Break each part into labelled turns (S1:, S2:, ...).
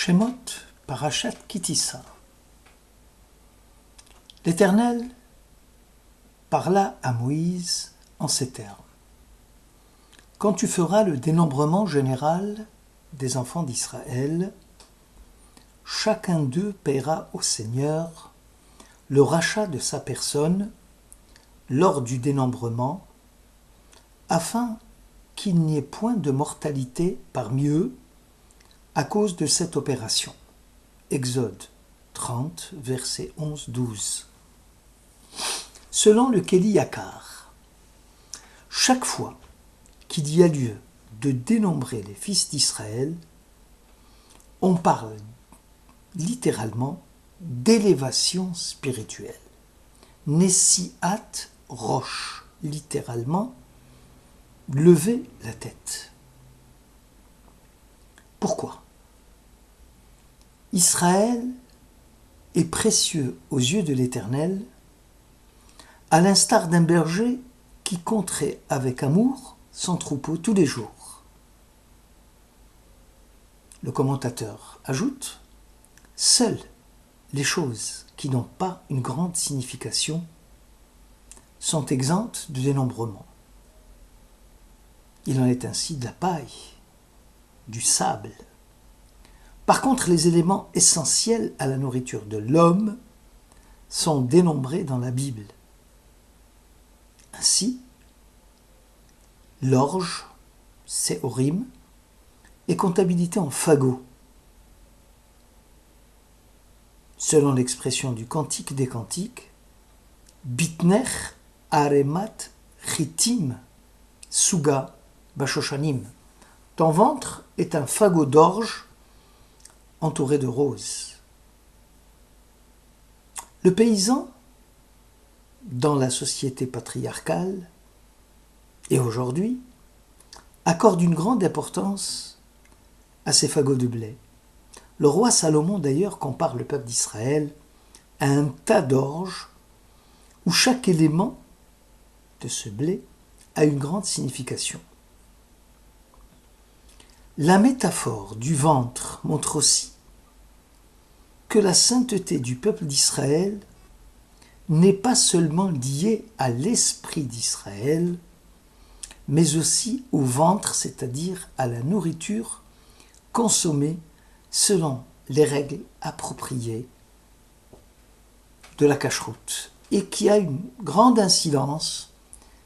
S1: Shemot, Parashat Kitissa. L'Éternel parla à Moïse en ces termes. Quand tu feras le dénombrement général des enfants d'Israël, chacun d'eux paiera au Seigneur le rachat de sa personne lors du dénombrement, afin qu'il n'y ait point de mortalité parmi eux à cause de cette opération. Exode 30, versets 11-12. Selon le Keli Yakar, chaque fois qu'il y a lieu de dénombrer les fils d'Israël, on parle littéralement d'élévation spirituelle. Nessiat roche, littéralement lever la tête. Pourquoi ? Israël est précieux aux yeux de l'Éternel, à l'instar d'un berger qui compterait avec amour son troupeau tous les jours. Le commentateur ajoute : seules les choses qui n'ont pas une grande signification sont exemptes de dénombrement. Il en est ainsi de la paille, du sable. Par contre, les éléments essentiels à la nourriture de l'homme sont dénombrés dans la Bible. Ainsi, l'orge, séorim, est comptabilité en fagots. Selon l'expression du Cantique des Cantiques, bitner aremat chitim suga bashoshanim. Ton ventre est un fagot d'orge entouré de roses. Le paysan, dans la société patriarcale, et aujourd'hui, accorde une grande importance à ces fagots de blé. Le roi Salomon, d'ailleurs, compare le peuple d'Israël à un tas d'orge où chaque élément de ce blé a une grande signification. La métaphore du ventre montre aussi que la sainteté du peuple d'Israël n'est pas seulement liée à l'esprit d'Israël, mais aussi au ventre, c'est-à-dire à la nourriture consommée selon les règles appropriées de la cacheroute et qui a une grande incidence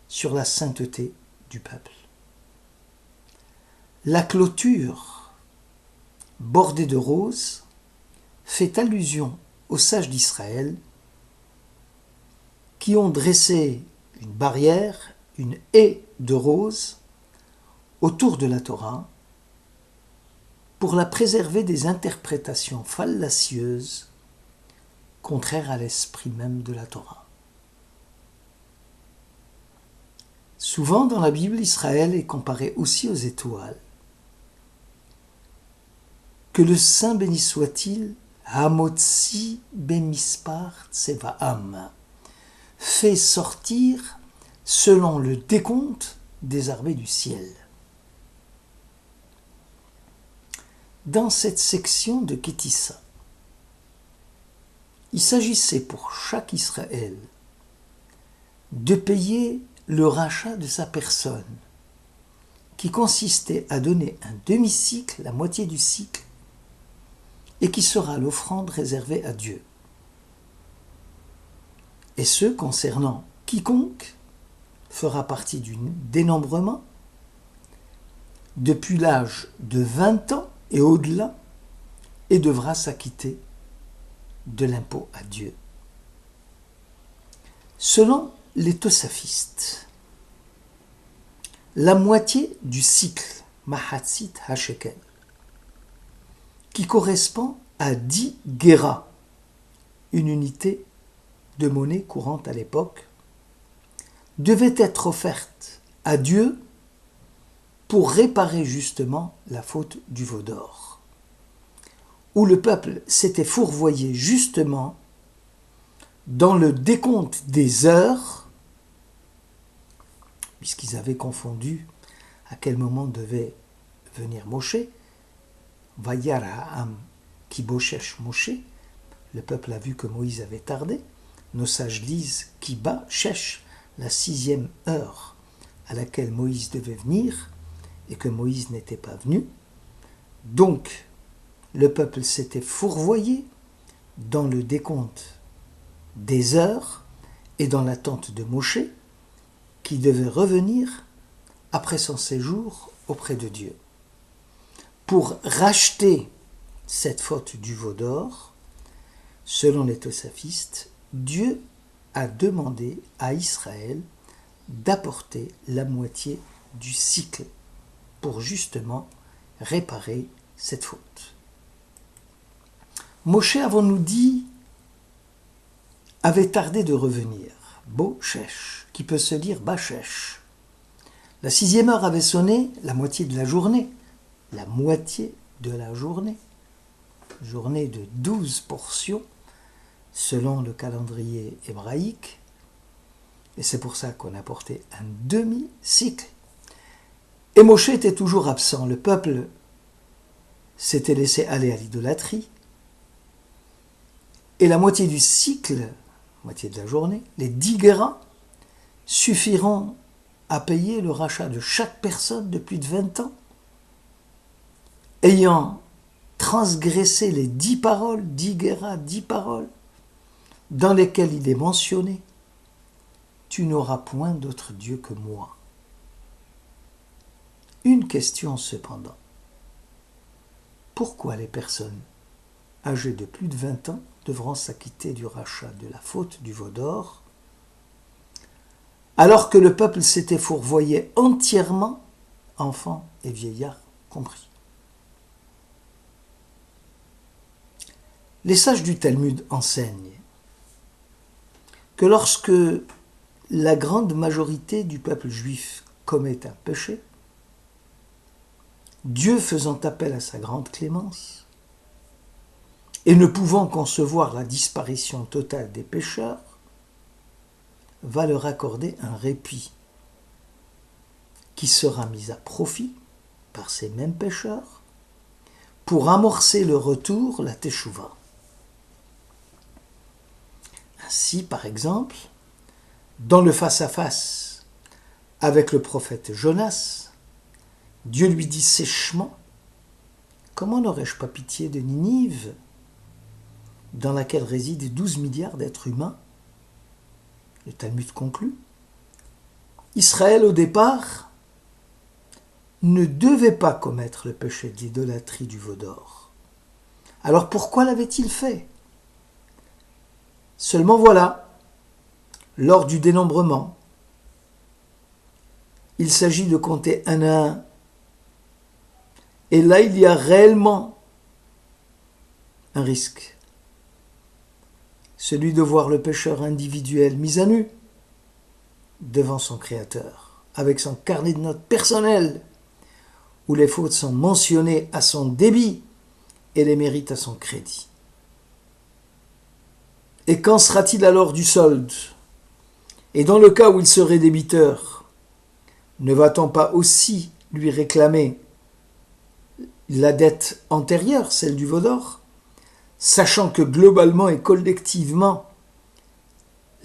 S1: sur la sainteté du peuple. La clôture, bordée de roses, fait allusion aux sages d'Israël qui ont dressé une barrière, une haie de roses autour de la Torah pour la préserver des interprétations fallacieuses contraires à l'esprit même de la Torah. Souvent dans la Bible, Israël est comparé aussi aux étoiles. Que le Saint béni soit-il, Hamotzi bemispar tsevaam, fait sortir selon le décompte des armées du ciel. Dans cette section de Kitissa, il s'agissait pour chaque Israël de payer le rachat de sa personne, qui consistait à donner un demi-cycle, la moitié du cycle, et qui sera l'offrande réservée à Dieu. Et ce, concernant quiconque fera partie du dénombrement depuis l'âge de 20 ans et au-delà, et devra s'acquitter de l'impôt à Dieu. Selon les tosafistes, la moitié du cycle, Mahatzit HaShekel, qui correspond à 10 guéras, une unité de monnaie courante à l'époque, devait être offerte à Dieu pour réparer justement la faute du veau d'or, où le peuple s'était fourvoyé justement dans le décompte des heures, puisqu'ils avaient confondu à quel moment devait venir Moshe, Vayar Ha'am qui bochesh Moshe. Le peuple a vu que Moïse avait tardé. Nos sages lisent qui bat Shesh, la 6e heure à laquelle Moïse devait venir et que Moïse n'était pas venu. Donc, le peuple s'était fourvoyé dans le décompte des heures et dans l'attente de Moshe, qui devait revenir après son séjour auprès de Dieu. Pour racheter cette faute du veau d'or, selon les tosafistes, Dieu a demandé à Israël d'apporter la moitié du cycle pour justement réparer cette faute. Moshe, avons-nous dit, avait tardé de revenir. Bochesh, qui peut se lire Bachesh. La 6e heure avait sonné, la moitié de la journée. La moitié de la journée. Journée de 12 portions, selon le calendrier hébraïque. Et c'est pour ça qu'on a porté un demi-cycle. Et Moshe était toujours absent. Le peuple s'était laissé aller à l'idolâtrie. Et la moitié du cycle, moitié de la journée, les 10 guérins, suffiront à payer le rachat de chaque personne de plus de 20 ans, ayant transgressé les 10 paroles, 10 guéras, 10 paroles, dans lesquelles il est mentionné « Tu n'auras point d'autre Dieu que moi ». Une question cependant. Pourquoi les personnes âgées de plus de 20 ans devront s'acquitter du rachat de la faute du veau d'or, alors que le peuple s'était fourvoyé entièrement, enfants et vieillards compris. Les sages du Talmud enseignent que lorsque la grande majorité du peuple juif commet un péché, Dieu faisant appel à sa grande clémence, et ne pouvant concevoir la disparition totale des pécheurs, va leur accorder un répit qui sera mis à profit par ces mêmes pécheurs pour amorcer le retour, la teshuva. Ainsi, par exemple, dans le face-à-face avec le prophète Jonas, Dieu lui dit sèchement « Comment n'aurais-je pas pitié de Ninive, dans laquelle résident 12 milliards d'êtres humains ?» Le Talmud conclut. Israël, au départ, ne devait pas commettre le péché de l'idolâtrie du veau d'or. Alors pourquoi l'avait-il fait ? Seulement voilà, lors du dénombrement, il s'agit de compter un à un. Et là, il y a réellement un risque. Celui de voir le pécheur individuel mis à nu devant son Créateur, avec son carnet de notes personnel, où les fautes sont mentionnées à son débit et les mérites à son crédit. Et qu'en sera-t-il alors du solde ? Et dans le cas où il serait débiteur, ne va-t-on pas aussi lui réclamer la dette antérieure, celle du veau d'or, sachant que globalement et collectivement,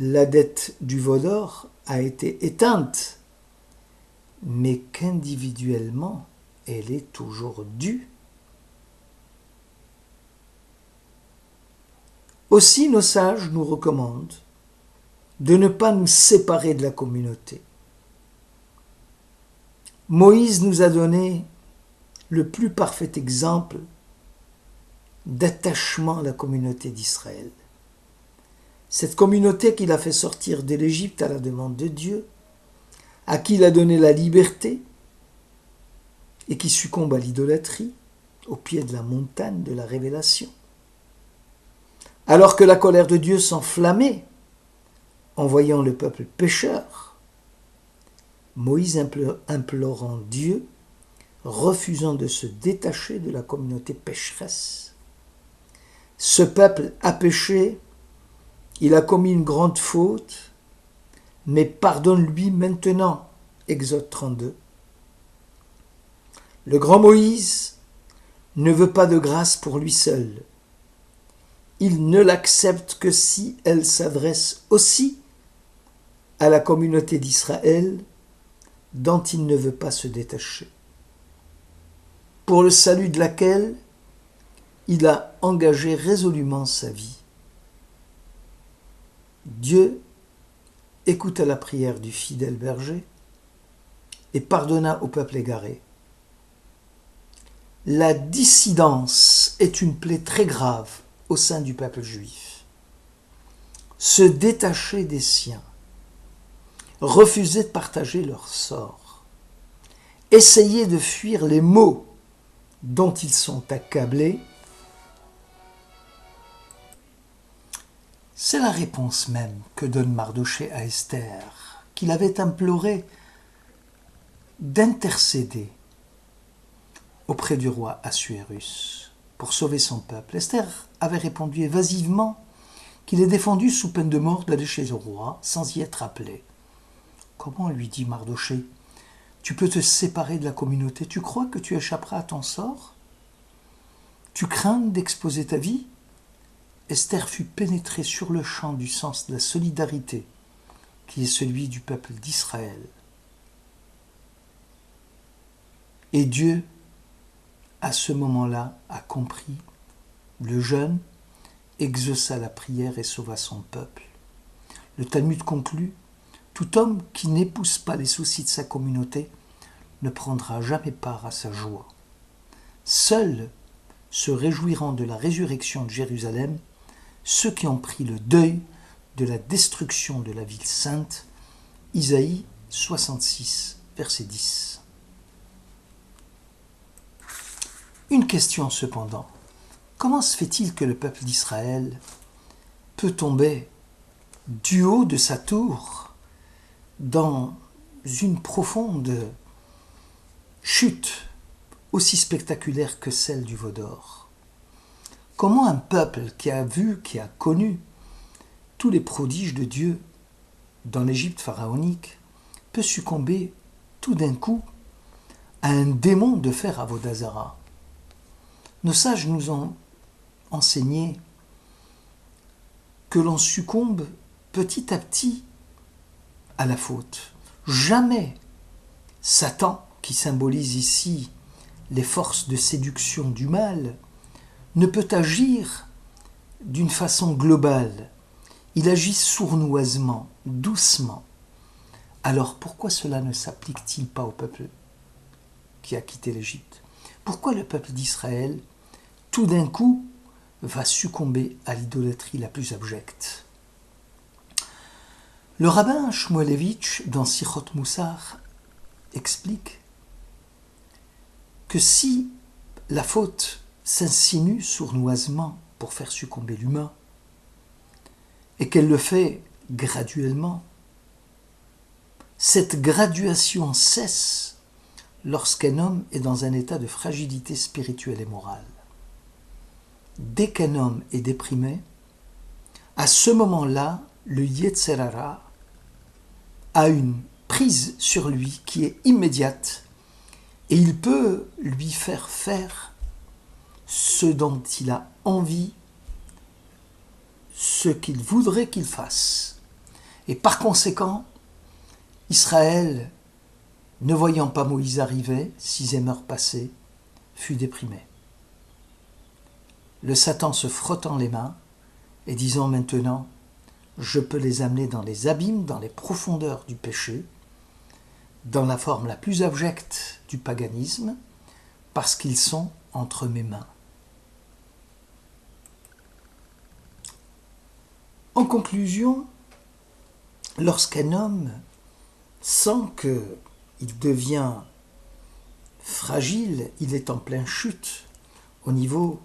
S1: la dette du veau d'or a été éteinte, mais qu'individuellement, elle est toujours due. Aussi, nos sages nous recommandent de ne pas nous séparer de la communauté. Moïse nous a donné le plus parfait exemple d'attachement à la communauté d'Israël. Cette communauté qu'il a fait sortir de l'Égypte à la demande de Dieu, à qui il a donné la liberté et qui succombe à l'idolâtrie au pied de la montagne de la révélation. Alors que la colère de Dieu s'enflammait en voyant le peuple pécheur, Moïse implorant Dieu, refusant de se détacher de la communauté pécheresse. Ce peuple a péché, il a commis une grande faute, mais pardonne-lui maintenant. Exode 32. Le grand Moïse ne veut pas de grâce pour lui seul, il ne l'accepte que si elle s'adresse aussi à la communauté d'Israël dont il ne veut pas se détacher, pour le salut de laquelle il a engagé résolument sa vie. Dieu écouta la prière du fidèle berger et pardonna au peuple égaré. La dissidence est une plaie très grave au sein du peuple juif. Se détacher des siens, refuser de partager leur sort, essayer de fuir les maux dont ils sont accablés, c'est la réponse même que donne Mardochée à Esther, qu'il avait imploré d'intercéder auprès du roi Assuérus pour sauver son peuple. Esther avait répondu évasivement qu'il est défendu sous peine de mort d'aller chez le roi sans y être appelé. Comment, lui dit Mardochée, tu peux te séparer de la communauté? Tu crois que tu échapperas à ton sort? Tu crains d'exposer ta vie? Esther fut pénétrée sur le champ du sens de la solidarité qui est celui du peuple d'Israël. Et Dieu, à ce moment-là, a compris. Le jeûne exauça la prière et sauva son peuple. Le Talmud conclut: tout homme qui n'épouse pas les soucis de sa communauté ne prendra jamais part à sa joie. Seuls se réjouiront de la résurrection de Jérusalem ceux qui ont pris le deuil de la destruction de la ville sainte. Isaïe 66, verset 10. Une question cependant. Comment se fait-il que le peuple d'Israël peut tomber du haut de sa tour dans une profonde chute aussi spectaculaire que celle du veau d'or? Comment un peuple qui a vu, qui a connu tous les prodiges de Dieu dans l'Égypte pharaonique peut succomber tout d'un coup à un démon de fer Avodazara? Nos sages nous ont enseigné que l'on succombe petit à petit à la faute. Jamais Satan, qui symbolise ici les forces de séduction du mal, ne peut agir d'une façon globale. Il agit sournoisement, doucement. Alors pourquoi cela ne s'applique-t-il pas au peuple qui a quitté l'Égypte? Pourquoi le peuple d'Israël, tout d'un coup, va succomber à l'idolâtrie la plus abjecte? Le rabbin Shmuelevitch, dans Sichot Moussar, explique que si la faute s'insinue sournoisement pour faire succomber l'humain, et qu'elle le fait graduellement, cette graduation cesse lorsqu'un homme est dans un état de fragilité spirituelle et morale. Dès qu'un homme est déprimé, à ce moment-là, le Yetzer Hara a une prise sur lui qui est immédiate et il peut lui faire faire ce dont il a envie, ce qu'il voudrait qu'il fasse. Et par conséquent, Israël, ne voyant pas Moïse arriver, 6e heure passée, fut déprimé. Le Satan se frottant les mains et disant maintenant, je peux les amener dans les abîmes, dans les profondeurs du péché, dans la forme la plus abjecte du paganisme, parce qu'ils sont entre mes mains. En conclusion, lorsqu'un homme sent qu'il devient fragile, il est en pleine chute au niveau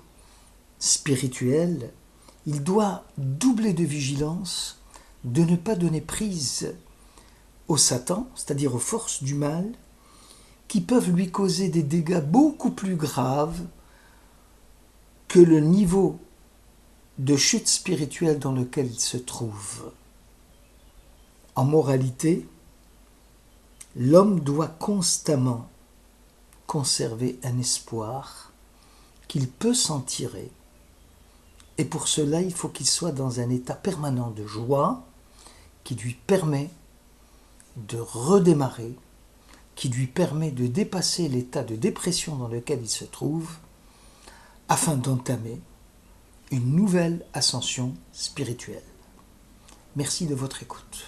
S1: spirituel, il doit doubler de vigilance, de ne pas donner prise au Satan, c'est-à-dire aux forces du mal, qui peuvent lui causer des dégâts beaucoup plus graves que le niveau de chute spirituelle dans lequel il se trouve. En moralité, l'homme doit constamment conserver un espoir qu'il peut s'en tirer Et pour cela, il faut qu'il soit dans un état permanent de joie qui lui permet de redémarrer, qui lui permet de dépasser l'état de dépression dans lequel il se trouve, afin d'entamer une nouvelle ascension spirituelle. Merci de votre écoute.